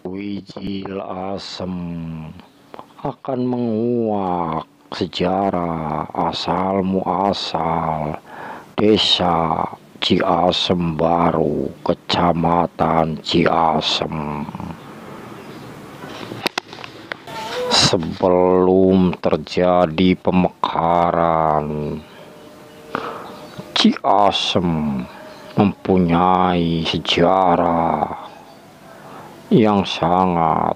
Wijil Asem akan menguak sejarah asal muasal desa Ciasem Baru, kecamatan Ciasem. Sebelum terjadi pemekaran, Ciasem mempunyai sejarah yang sangat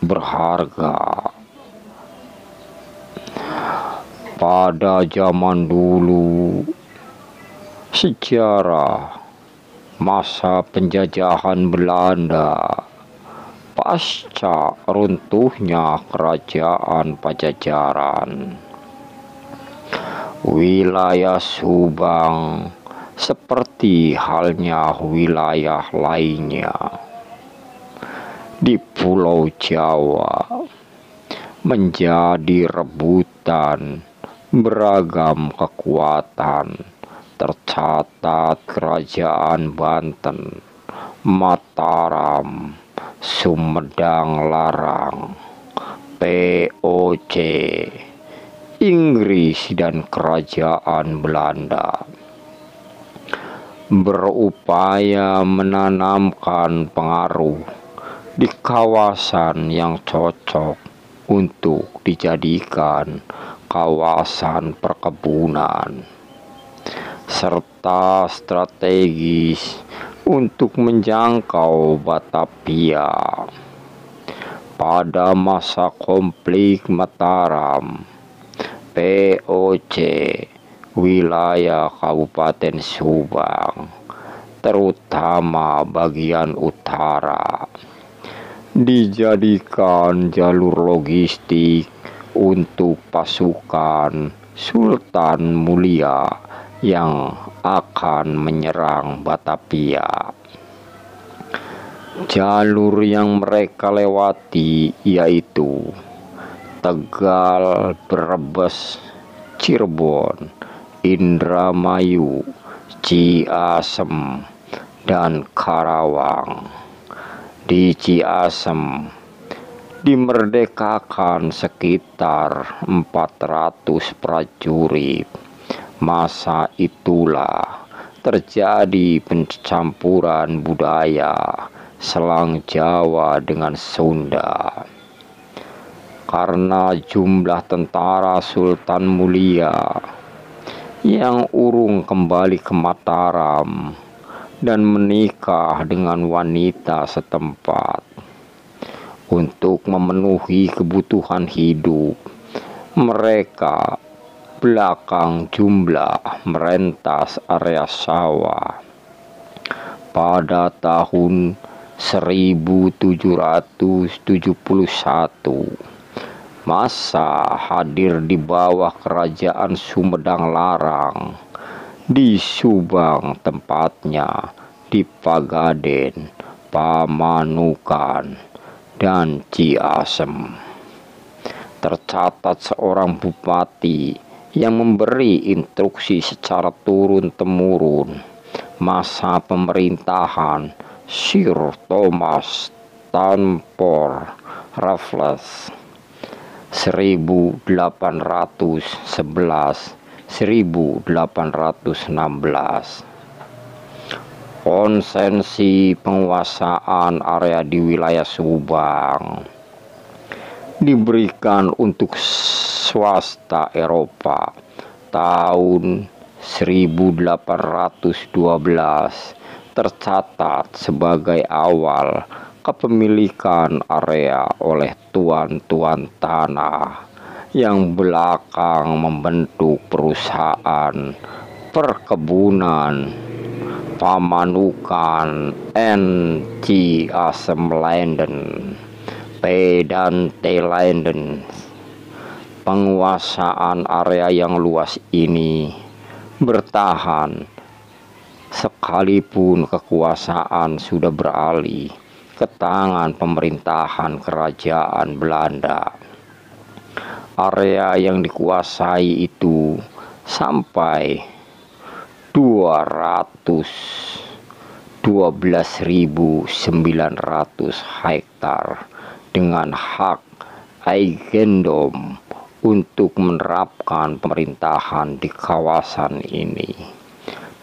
berharga. Pada zaman dulu, sejarah masa penjajahan Belanda pasca runtuhnya kerajaan Pajajaran, wilayah Subang seperti halnya wilayah lainnya di Pulau Jawa menjadi rebutan beragam kekuatan. Tercatat kerajaan Banten, Mataram, Sumedang Larang, POC, Inggris dan kerajaan Belanda berupaya menanamkan pengaruh di kawasan yang cocok untuk dijadikan kawasan perkebunan, serta strategis untuk menjangkau Batavia. Pada masa konflik Mataram, POC, wilayah Kabupaten Subang, terutama bagian utara, dijadikan jalur logistik untuk pasukan Sultan Mulia yang akan menyerang Batavia. Jalur yang mereka lewati yaitu Tegal, Brebes, Cirebon, Indramayu, Ciasem, dan Karawang. Di Ciasem dimerdekakan sekitar 400 prajurit. Masa itulah terjadi pencampuran budaya Selang Jawa dengan Sunda. Karena jumlah tentara Sultan Mulia yang urung kembali ke Mataram dan menikah dengan wanita setempat untuk memenuhi kebutuhan hidup, mereka belakang jumlah merentas area sawah. Pada tahun 1771, masa hadir di bawah kerajaan Sumedang Larang di Subang, tempatnya di Pagaden, Pamanukan, dan Ciasem. Tercatat seorang bupati yang memberi instruksi secara turun-temurun masa pemerintahan Sir Thomas Stamford Raffles 1811-1816. Konsensi penguasaan area di wilayah Subang diberikan untuk swasta Eropa tahun 1812, tercatat sebagai awal kepemilikan area oleh tuan-tuan tanah yang belakang membentuk perusahaan perkebunan Pamanukan and Ciasem Landen, P dan T Landen. Penguasaan area yang luas ini bertahan sekalipun kekuasaan sudah beralih ke tangan pemerintahan kerajaan Belanda. Area yang dikuasai itu sampai 200 12.900 hektar dengan hak eigendom untuk menerapkan pemerintahan di kawasan ini.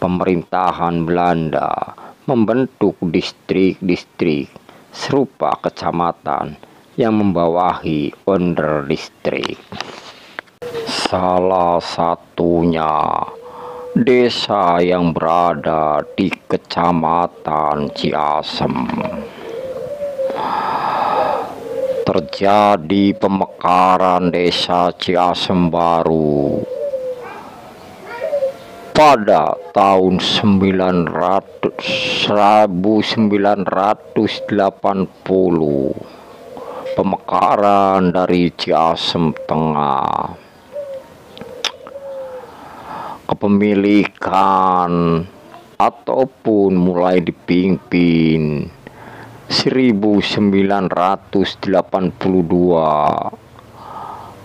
Pemerintahan Belanda membentuk distrik-distrik serupa kecamatan yang membawahi Onderdistrict. Salah satunya desa yang berada di Kecamatan Ciasem. Terjadi pemekaran desa Ciasem Baru pada tahun 1980. Pemekaran dari Ciasem Tengah. Kepemilikan ataupun mulai dipimpin 1982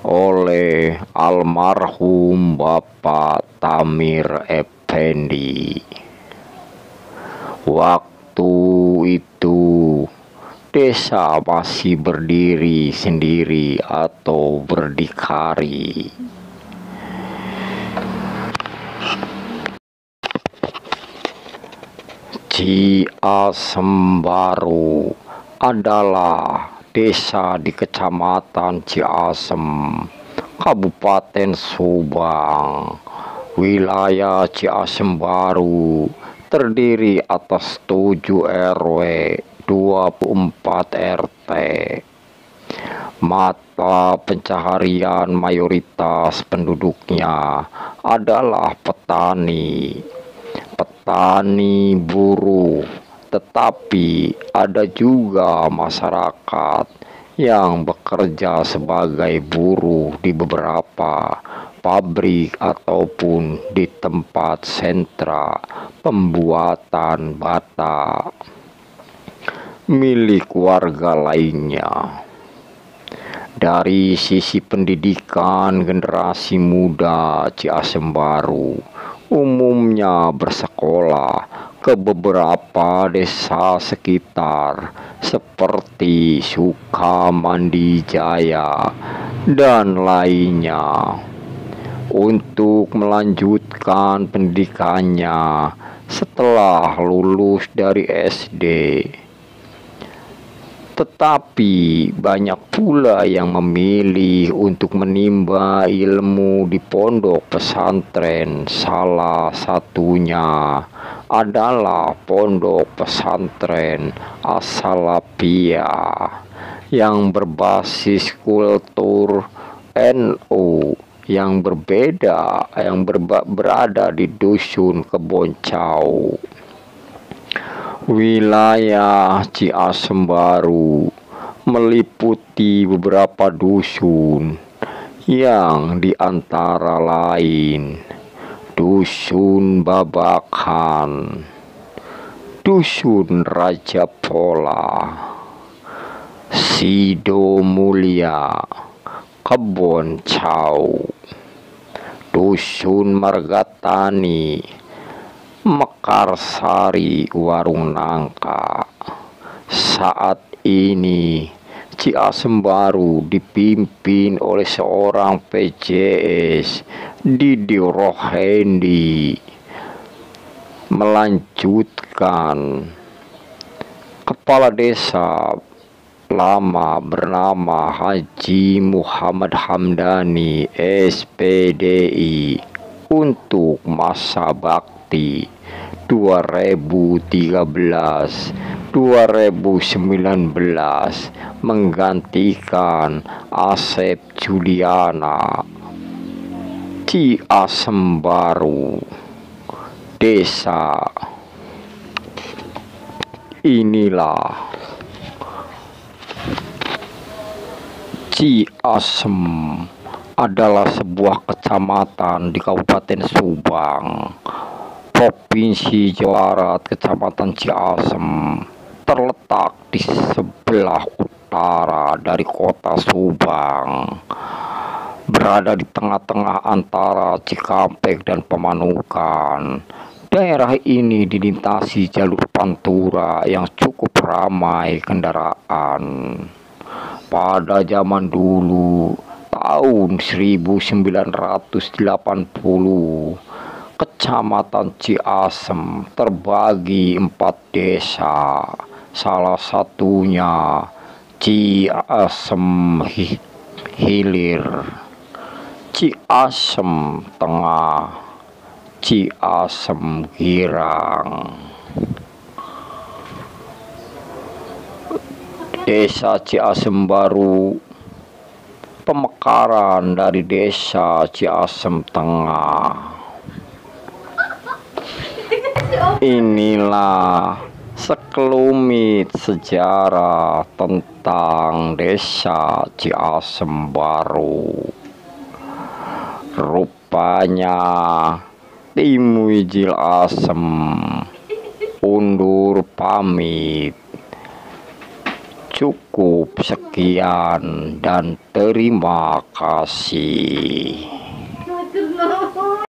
oleh almarhum Bapak Tamir Effendi. Waktu itu desa masih berdiri sendiri atau berdikari. Ciasem Baru adalah desa di Kecamatan Ciasem, Kabupaten Subang. Wilayah Ciasem Baru terdiri atas 7 RW, 24 RT. Mata pencaharian mayoritas penduduknya adalah petani buruh, tetapi ada juga masyarakat yang bekerja sebagai buruh di beberapa pabrik ataupun di tempat sentra pembuatan bata milik warga lainnya. Dari sisi pendidikan, generasi muda Ciasem Baru umumnya bersekolah ke beberapa desa sekitar seperti Sukamandi Jaya dan lainnya. Untuk melanjutkan pendidikannya setelah lulus dari SD. Tetapi banyak pula yang memilih untuk menimba ilmu di pondok pesantren. Salah satunya adalah pondok pesantren As-Salafiyah yang berbasis kultur NU yang berbeda, yang berada di Dusun Keboncau. Wilayah Ciasem Baru meliputi beberapa dusun yang diantara lain Dusun Babakan, Dusun Raja Pola, Sido Mulia, Keboncau, Dusun Margatani, Mekarsari, Warung Nangka. Saat ini Ciasem Baru dipimpin oleh seorang PJS, Didi Rohendi, melanjutkan kepala desa lama bernama Haji Muhammad Hamdani SPDI untuk masa bakti 2013-2019 menggantikan Asep Juliana. Ciasem Baru, desa inilah Ciasem adalah sebuah kecamatan di Kabupaten Subang, Provinsi Jawa Barat. Kecamatan Ciasem terletak di sebelah utara dari kota Subang, berada di tengah-tengah antara Cikampek dan Pemanukan. Daerah ini dilintasi jalur pantura yang cukup ramai kendaraan. Pada zaman dulu, tahun 1980, Kecamatan Ciasem terbagi 4 desa, salah satunya Ciasem Hilir, Ciasem Tengah, Ciasem Girang. Desa Ciasem Baru pemekaran dari desa Ciasem Tengah. Inilah sekelumit sejarah tentang desa Ciasem Baru. Rupanya tim Wijil Asem undur pamit. Cukup sekian dan terima kasih.